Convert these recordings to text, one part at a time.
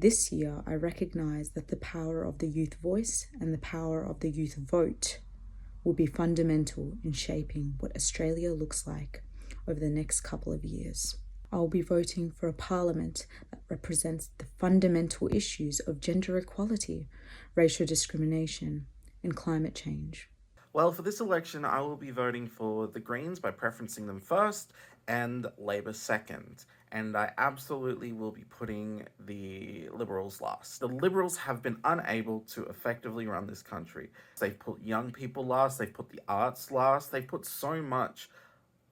This year, I recognise that the power of the youth voice and the power of the youth vote will be fundamental in shaping what Australia looks like over the next couple of years. I will be voting for a parliament that represents the fundamental issues of gender equality, racial discrimination, and climate change. Well, for this election, I will be voting for the Greens by preferencing them first and Labor second. And I absolutely will be putting the Liberals last. The Liberals have been unable to effectively run this country. They've put young people last, they've put the arts last, they've put so much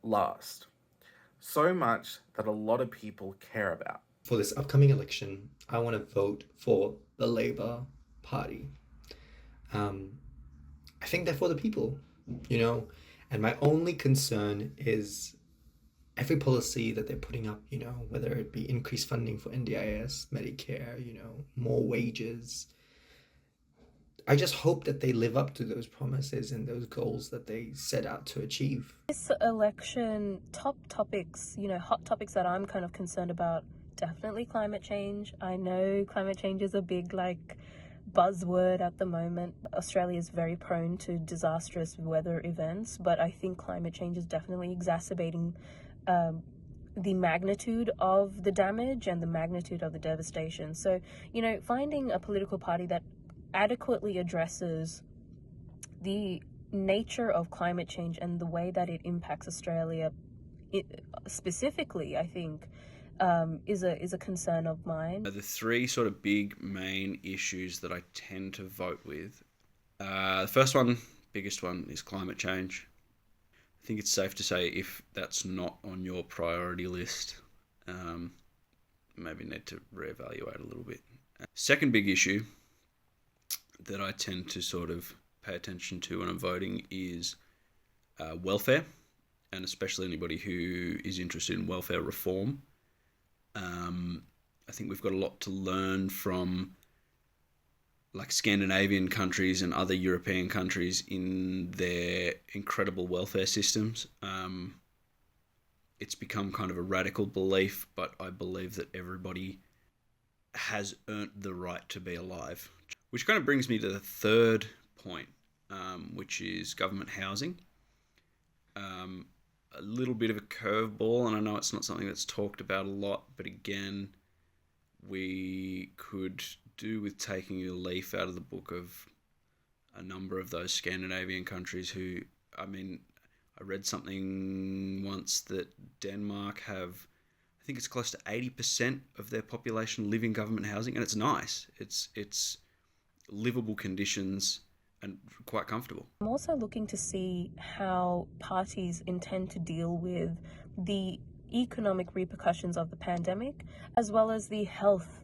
last. So much that a lot of people care about. For this upcoming election, I want to vote for the Labour Party. I think they're for the people, and my only concern is every policy that they're putting up, whether it be increased funding for NDIS, Medicare, more wages. I just hope that they live up to those promises and those goals that they set out to achieve. This election, top topics, hot topics that I'm kind of concerned about, definitely climate change. I know climate change is a big, buzzword at the moment. Australia is very prone to disastrous weather events, but I think climate change is definitely exacerbating the magnitude of the damage and the magnitude of the devastation. So, finding a political party that adequately addresses the nature of climate change and the way that it impacts Australia specifically, I think, is a concern of mine. The three sort of big main issues that I tend to vote with. The first one, biggest one, is climate change. I think it's safe to say if that's not on your priority list, maybe need to reevaluate a little bit. Second big issue that I tend to sort of pay attention to when I'm voting is welfare, and especially anybody who is interested in welfare reform. I think we've got a lot to learn from Scandinavian countries and other European countries in their incredible welfare systems. It's become kind of a radical belief, but I believe that everybody has earned the right to be alive. Which kind of brings me to the third point, which is government housing. A little bit of a curveball, and I know it's not something that's talked about a lot, but again, we could do with taking a leaf out of the book of a number of those Scandinavian countries who, I read something once that Denmark have, I think it's close to 80% of their population live in government housing, and it's nice. It's livable conditions and quite comfortable. I'm also looking to see how parties intend to deal with the economic repercussions of the pandemic, as well as the health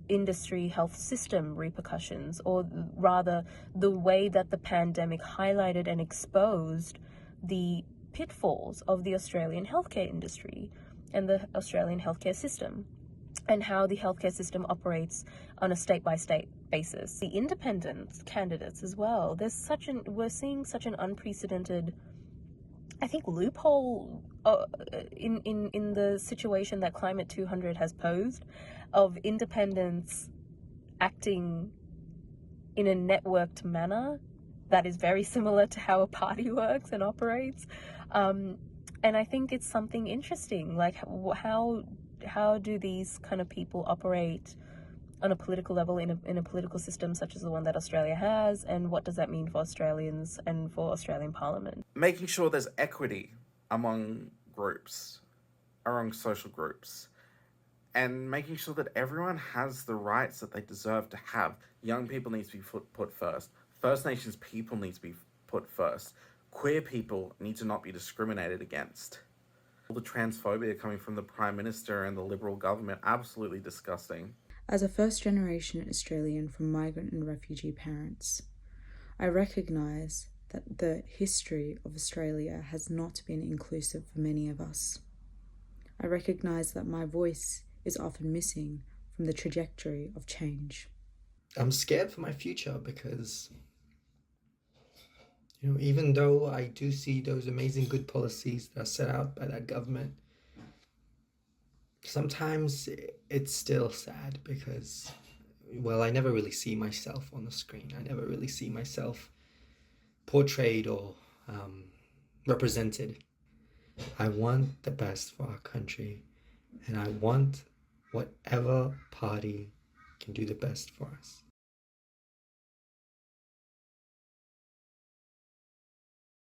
industry, health system repercussions, or rather the way that the pandemic highlighted and exposed the pitfalls of the Australian healthcare industry and the Australian healthcare system, and how the healthcare system operates on a state-by-state basis. The independent candidates as well. We're seeing such an unprecedented, I think, loophole in the situation that Climate 200 has posed, of independents acting in a networked manner that is very similar to how a party works and operates. And I think it's something interesting, how do these kind of people operate on a political level in a political system such as the one that Australia has, and what does that mean for Australians and for Australian Parliament? Making sure there's equity among groups, among social groups, and making sure that everyone has the rights that they deserve to have. Young people need to be put first. First Nations people need to be put first. Queer people need to not be discriminated against. All the transphobia coming from the Prime Minister and the Liberal government, absolutely disgusting. As a first-generation Australian from migrant and refugee parents, I recognise that the history of Australia has not been inclusive for many of us. I recognise that my voice is often missing from the trajectory of change. I'm scared for my future because, even though I do see those amazing good policies that are set out by that government, sometimes it's still sad because, well, I never really see myself on the screen. I never really see myself portrayed or represented. I want the best for our country, and I want whatever party can do the best for us.